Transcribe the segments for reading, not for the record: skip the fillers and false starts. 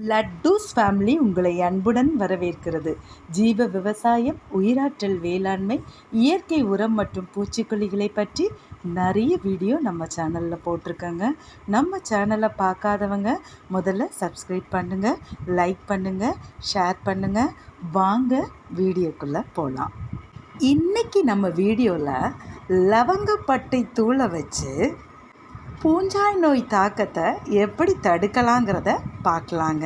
லட்டூஸ் family உங்களை அன்புடன் வரவேற்கிறது. ஜீவ விவசாயம், உயிராற்றல் வேளாண்மை, இயற்கை உரம் மற்றும் பூச்சிக்கொல்லிகளை பற்றி நிறைய வீடியோ நம்ம சேனலில் போட்டிருக்கேங்க. நம்ம சேனலை பார்க்காதவங்க முதல்ல சப்ஸ்கிரைப் பண்ணுங்கள், லைக் பண்ணுங்கள், ஷேர் பண்ணுங்கள். வாங்க வீடியோக்குள்ளே போகலாம். இன்றைக்கி நம்ம வீடியோவில் லவங்கப்பட்டை தூளை வச்சு பூஞ்சாய் நோய் தாக்கத்தை எப்படி தடுக்கலாங்கிறத பார்க்கலாங்க.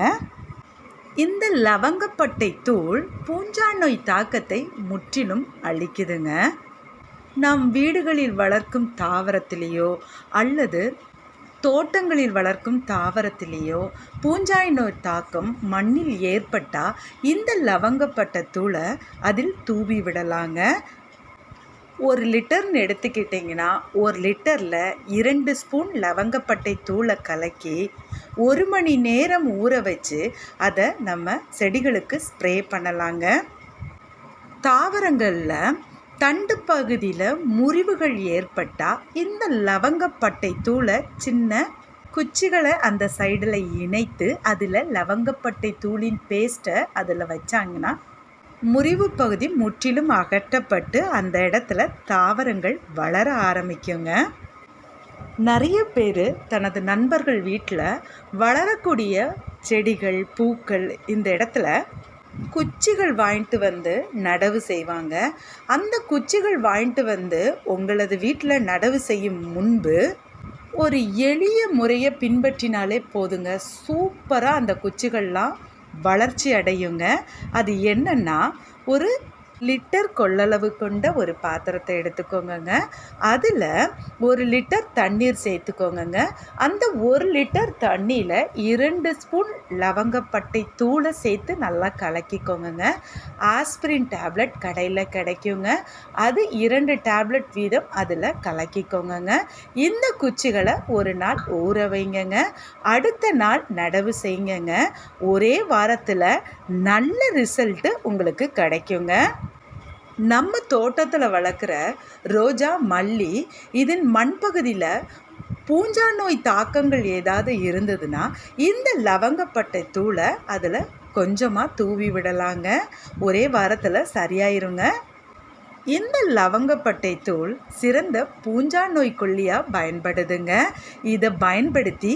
இந்த லவங்கப்பட்டை தூள் பூஞ்சாய் நோய் தாக்கத்தை முற்றிலும் அழிக்குதுங்க. நம் வீடுகளில் வளர்க்கும் தாவரத்திலேயோ அல்லது தோட்டங்களில் வளர்க்கும் தாவரத்திலேயோ பூஞ்சாய் நோய் தாக்கம் மண்ணில் ஏற்பட்டால் இந்த லவங்கப்பட்டை தூளை அதில் தூவி விடலாங்க. 1 லிட்டர்னு எடுத்துக்கிட்டிங்கன்னா 1 லிட்டரில் 2 ஸ்பூன் லவங்கப்பட்டை தூளை கலக்கி 1 மணி நேரம் ஊற வச்சு அதை நம்ம செடிகளுக்கு ஸ்ப்ரே பண்ணலாங்க. தாவரங்களில் தண்டு பகுதியில் முறிவுகள் ஏற்பட்டால் இந்த லவங்கப்பட்டை தூளை சின்ன குச்சிகளை அந்த சைடில் இணைத்து அதில் லவங்கப்பட்டை தூளின் பேஸ்ட்டை அதில் வச்சாங்கன்னா முறிவு பகுதி முற்றிலும் அகற்றப்பட்டு அந்த இடத்துல தாவரங்கள் வளர ஆரம்பிக்குங்க. நிறைய பேர் தனது நண்பர்கள் வீட்டில் வளரக்கூடிய செடிகள், பூக்கள் இந்த இடத்துல குச்சிகள் வாங்கிட்டு வந்து நடவு செய்வாங்க. அந்த குச்சிகள் வாங்கிட்டு வந்து உங்களது வீட்டில் நடவு செய்யும் முன்பு ஒரு எளிய முறையை பின்பற்றினாலே போதுங்க. சூப்பராக அந்த குச்சிகள்லாம் வளர்ச்சி அடையுங்க. அது என்னன்னா, 1 லிட்டர் கொள்ளளவு கொண்ட ஒரு பாத்திரத்தை எடுத்துக்கோங்க. அதில் 1 லிட்டர் தண்ணீர் சேர்த்துக்கோங்க. அந்த 1 லிட்டர் தண்ணியில் 2 ஸ்பூன் லவங்கப்பட்டை தூளை சேர்த்து நல்லா கலக்கிக்கோங்க. ஆஸ்பிரின் டேப்லெட் கடையில் கிடைக்குங்க. அது 2 டேப்லெட் வீதம் அதில் கலக்கிக்கோங்க. இந்த குச்சிகளை ஒரு நாள் ஊற வைங்க. அடுத்த நாள் நடவு செய்யுங்க. ஒரே வாரத்தில் நல்ல ரிசல்ட்டு உங்களுக்கு கிடைக்குங்க. நம்ம தோட்டத்தில் வளர்க்குற ரோஜா, மல்லி இதன் மண்பகுதியில் பூஞ்சா நோய் தாக்கங்கள் ஏதாவது இருந்ததுன்னா இந்த லவங்கப்பட்டை தூளை அதில் கொஞ்சமாக தூவி விடலாங்க. ஒரே வாரத்தில் சரியாயிருங்க. இந்த லவங்கப்பட்டை தூள் சிறந்த பூஞ்சா நோய் கொல்லியாக பயன்படுதுங்க. இதை பயன்படுத்தி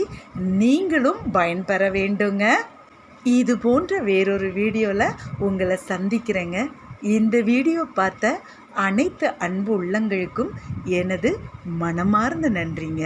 நீங்களும் பயன்பெற வேண்டுங்க. இது போன்ற வேறொரு வீடியோவில் உங்களை சந்திக்கிறேங்க. இந்த வீடியோ பார்த்த அனைத்து அன்பு உள்ளங்களுக்கும் எனது மனமார்ந்த நன்றிங்க.